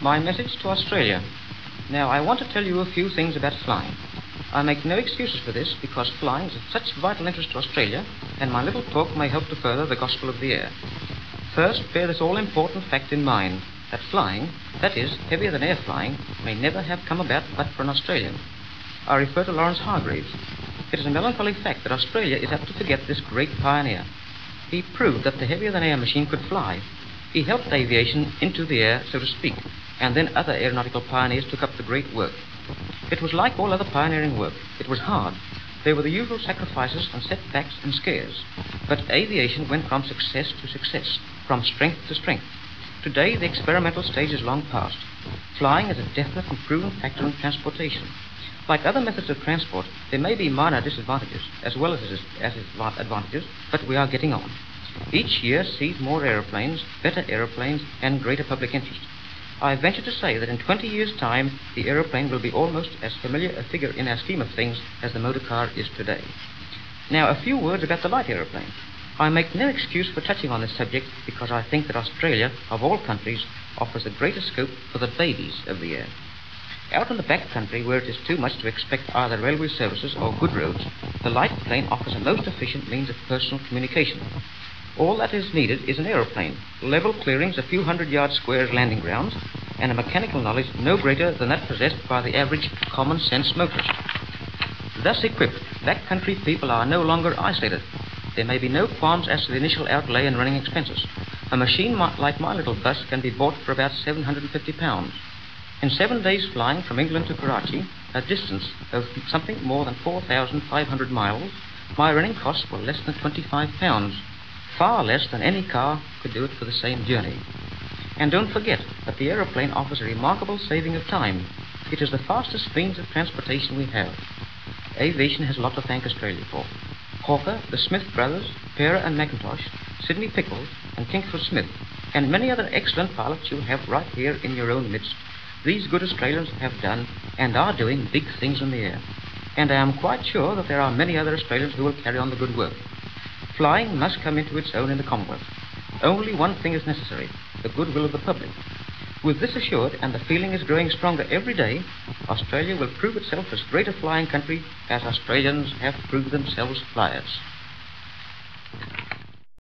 My message to Australia. Now, I want to tell you a few things about flying. I make no excuses for this because flying is of such vital interest to Australia, and my little talk may help to further the gospel of the air. First, bear this all-important fact in mind, that flying, that is, heavier than air flying, may never have come about but for an Australian. I refer to Lawrence Hargreaves. It is a melancholy fact that Australia is apt to forget this great pioneer. He proved that the heavier-than-air machine could fly. He helped aviation into the air, so to speak, and then other aeronautical pioneers took up the great work. It was like all other pioneering work. It was hard. There were the usual sacrifices and setbacks and scares. But aviation went from success to success, from strength to strength. Today, the experimental stage is long past. Flying is a definite and proven factor in transportation. Like other methods of transport, there may be minor disadvantages as well as advantages, but we are getting on. Each year sees more aeroplanes, better aeroplanes, and greater public interest. I venture to say that in 20 years' time, the aeroplane will be almost as familiar a figure in our scheme of things as the motor car is today. Now, a few words about the light aeroplane. I make no excuse for touching on this subject because I think that Australia, of all countries, offers the greatest scope for the babies of the air. Out in the back country, where it is too much to expect either railway services or good roads, the light plane offers a most efficient means of personal communication. All that is needed is an aeroplane, level clearings, a few hundred-yard square landing grounds, and a mechanical knowledge no greater than that possessed by the average common-sense motorist. Thus equipped, backcountry people are no longer isolated. There may be no qualms as to the initial outlay and running expenses. A machine like my little bus can be bought for about £750. In 7 days flying from England to Karachi, a distance of something more than 4,500 miles, my running costs were less than £25. Far less than any car could do it for the same journey. And don't forget that the aeroplane offers a remarkable saving of time. It is the fastest means of transportation we have. Aviation has a lot to thank Australia for. Hawker, the Smith brothers, Pera and McIntosh, Sidney Pickles and Kinkford Smith, and many other excellent pilots you have right here in your own midst. These good Australians have done and are doing big things in the air. And I am quite sure that there are many other Australians who will carry on the good work. Flying must come into its own in the Commonwealth. Only one thing is necessary, the goodwill of the public. With this assured, and the feeling is growing stronger every day, Australia will prove itself as great a flying country as Australians have proved themselves flyers.